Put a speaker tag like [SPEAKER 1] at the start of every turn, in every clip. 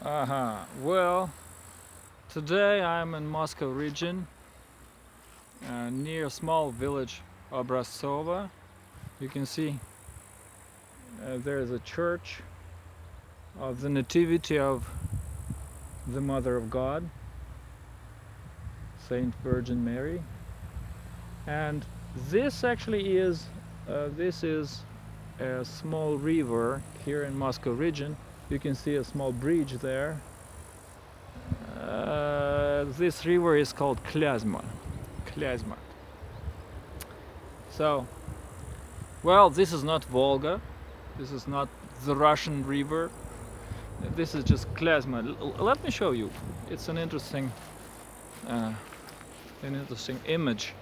[SPEAKER 1] Well, today I'm in Moscow region, near a small village Obraztsova. You can see there is a church of the Nativity of the Mother of God, Saint Virgin Mary. And this actually is a small river here in Moscow region. You can see a small bridge there. This river is called Klязьма. Klязьма. So, well, this is not Volga. This is not the Russian river. This is just Klязьма. Let me show you. It's uh, an interesting image.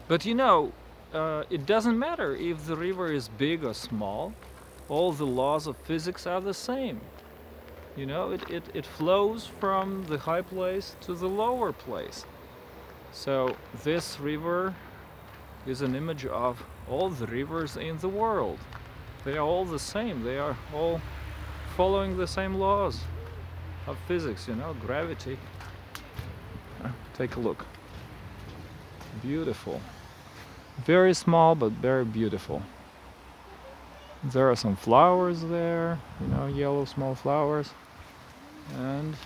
[SPEAKER 1] But it doesn't matter if the river is big or small. All the laws of physics are the same. It flows from the high place to the lower place. So this river is an image of all the rivers in the world. They are all the same. They are all following the same laws of physics, gravity. Take a look. Beautiful. Very small, but very beautiful. There are some flowers there, yellow small flowers. And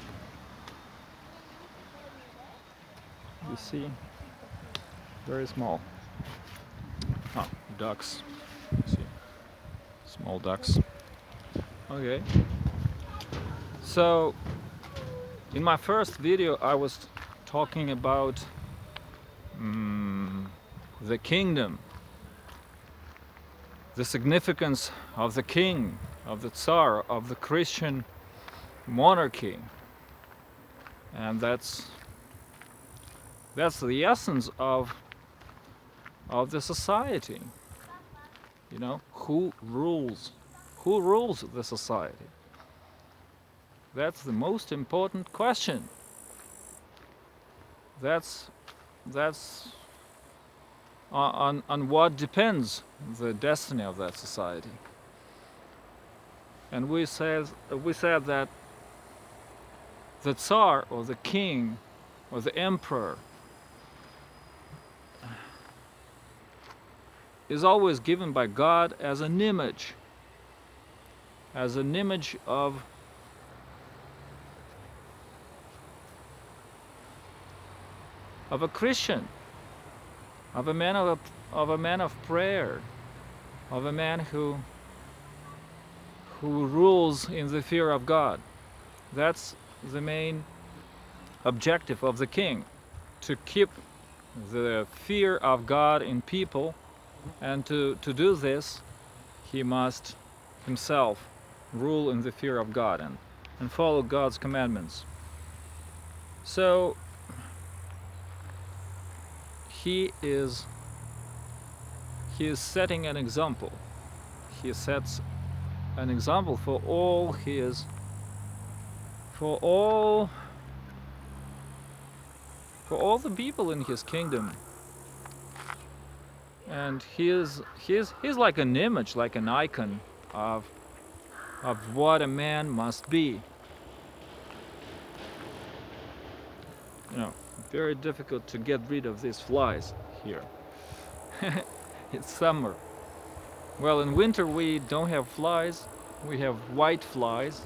[SPEAKER 1] you see, very small. Oh, ducks. You see, small ducks. Okay. So, in my first video, I was talking about the kingdom, the significance of the king, of the Tsar, of the Christian monarchy, and that's the essence of the society. Who rules the society? That's the most important question. That's on what depends the destiny of that society. And we said that the Tsar, or the king, or the emperor is always given by God as an image of a Christian, of a man of prayer, of a man who rules in the fear of God. That's the main objective of the king, to keep the fear of God in people, and to do this, he must himself rule in the fear of God and follow God's commandments. So he is setting an example. He sets an example for all the people in his kingdom. And he's like an image, like an icon of what a man must be. Very difficult to get rid of these flies here. It's summer. Well, in winter we don't have flies. We have white flies,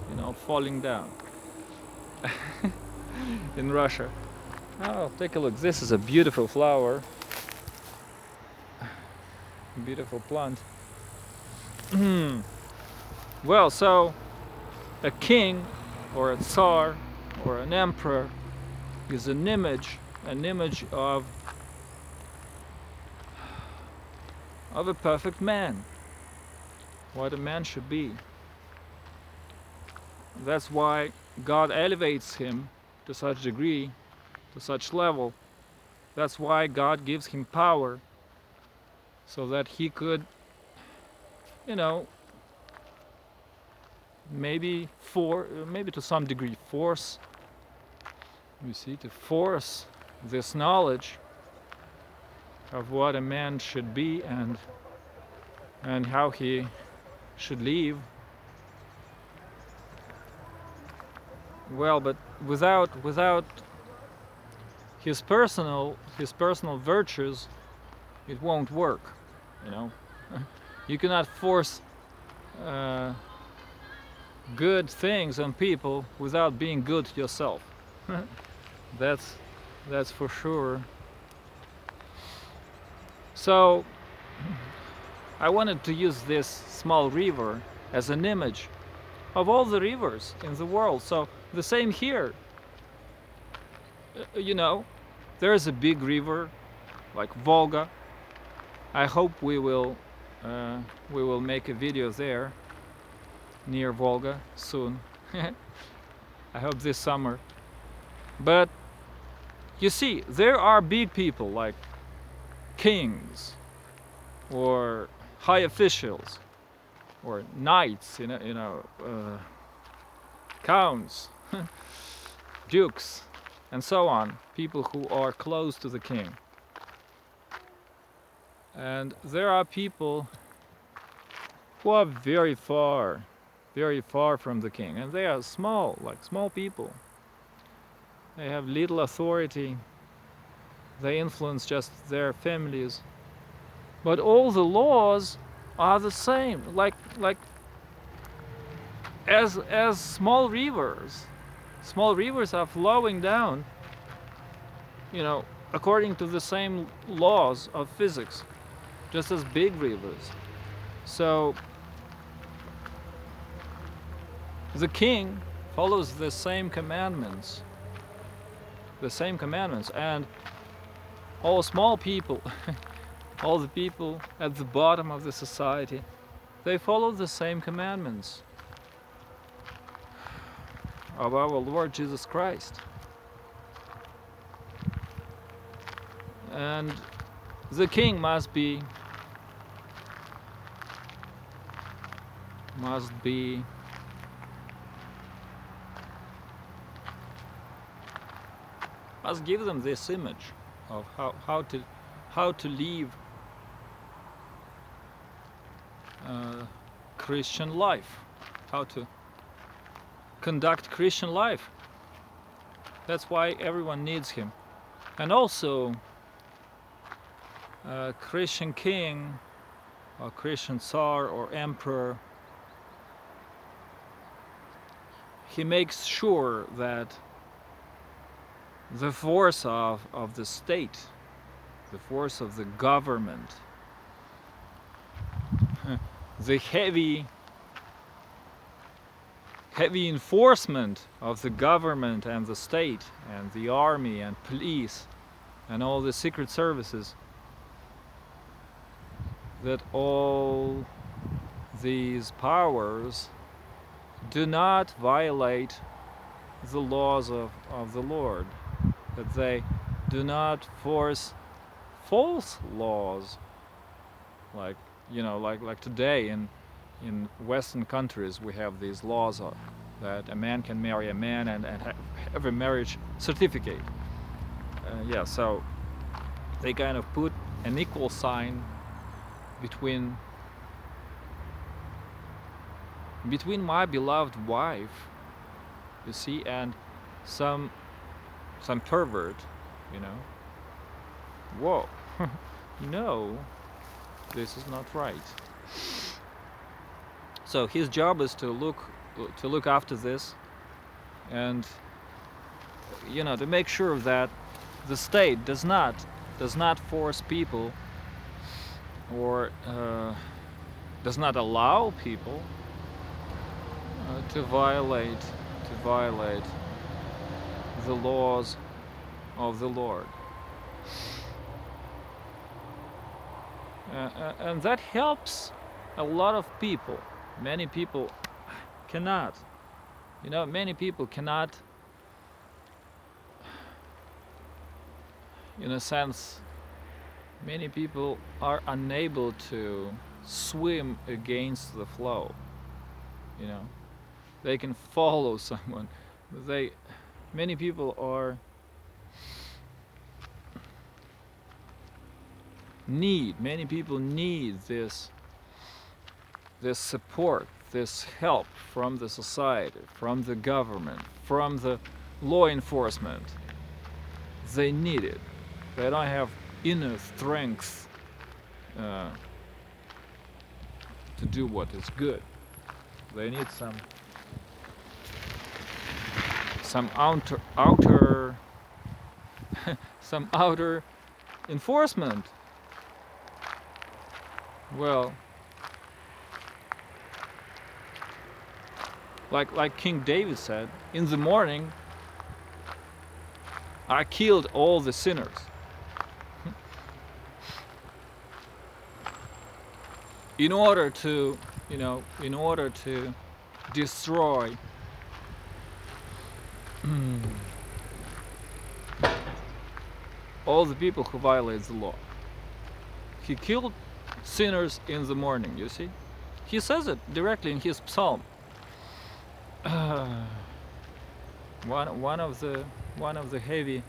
[SPEAKER 1] falling down. In Russia. Oh, take a look. This is a beautiful flower. Beautiful plant. Well, so a king or a Tsar or an emperor is an image of a perfect man, what a man should be. That's why God elevates him to such degree, to such level. That's why God gives him power, so that he could, maybe to some degree force this knowledge of what a man should be, and how he should leave. Well, but without his personal virtues, it won't work. You know, you cannot force uh, good things on people without being good yourself. That's for sure. So I wanted to use this small river as an image of all the rivers in the world. So the same here. You know, there is a big river like Volga. I hope we will make a video there near Volga soon. I hope this summer. But you see, there are big people like kings or high officials or knights, counts, dukes, and so on, people who are close to the king. And there are people who are very far from the king, and they are small, like small people. They have little authority, they influence just their families, but all the laws are the same, like as small rivers are flowing down, according to the same laws of physics, just as big rivers. So the king follows the same commandments, and all small people, all the people at the bottom of the society, they follow the same commandments of our Lord Jesus Christ. And the king must give them this image of how to live Christian life, how to conduct Christian life. That's why everyone needs him. And also a Christian king or Christian Tsar or emperor, he makes sure that the force of the state, the force of the government, the heavy enforcement of the government and the state and the army and police and all the secret services, that all these powers do not violate the laws of the Lord, that they do not force false laws, like today in Western countries we have these laws that a man can marry a man and have a marriage certificate. So they kind of put an equal sign between my beloved wife, you see, and some pervert, Whoa. No, this is not right. So his job is to look after this, and to make sure that the state does not force people or does not allow people to violate the laws of the Lord. And that helps a lot of people. Many people cannot. Many people cannot, in a sense, many people are unable to swim against the flow. They can follow someone, but many people need this this support, this help from the society, from the government, from the law enforcement. They need it. They don't have inner strength to do what is good. They need some outer some outer enforcement. Well, like King David said, in the morning I killed all the sinners. In order to, in order to destroy all the people who violate the law. He killed sinners in the morning, you see? He says it directly in his psalm. One of the heavy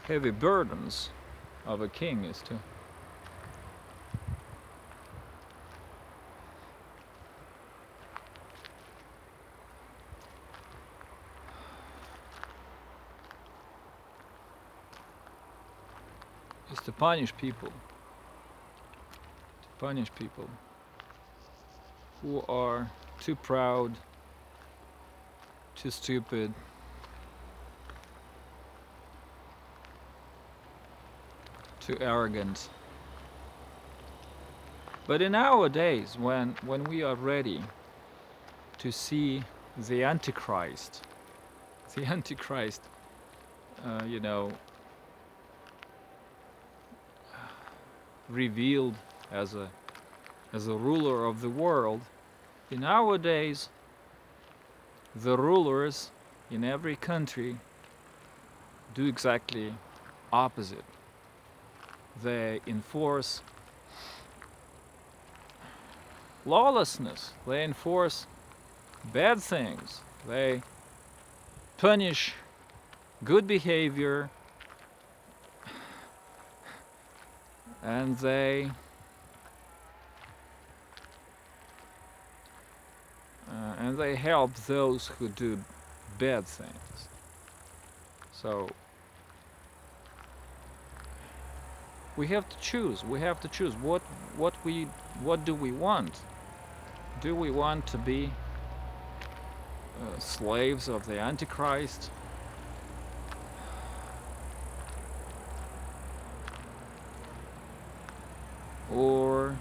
[SPEAKER 1] burdens of a king is to punish people who are too proud, too stupid, too arrogant. But in our days, when we are ready to see the Antichrist, revealed as a ruler of the world, in our days, the rulers in every country do exactly opposite. They enforce lawlessness. They enforce bad things. They punish good behavior, and they help those who do bad things. So we have to choose. What do we want? Do we want to be slaves of the Antichrist? Or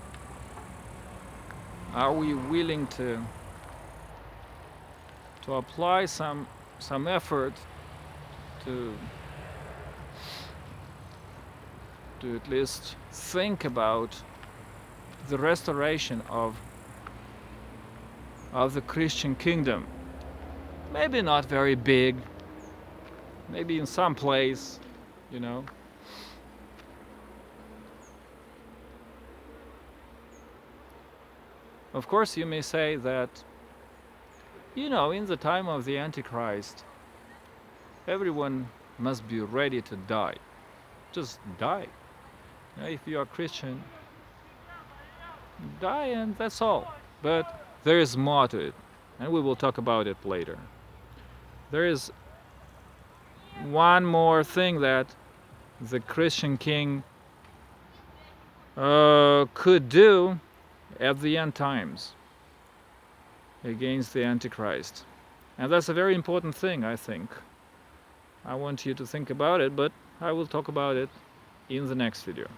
[SPEAKER 1] are we willing to apply some effort to at least think about the restoration of the Christian kingdom? Maybe not very big, maybe in some place, Of course, you may say that, in the time of the Antichrist, everyone must be ready to die. Just die. If you are Christian, die and that's all. But there is more to it, and we will talk about it later. There is one more thing that the Christian king could do at the end times against the Antichrist. And that's a very important thing, I think. I want you to think about it, but I will talk about it in the next video.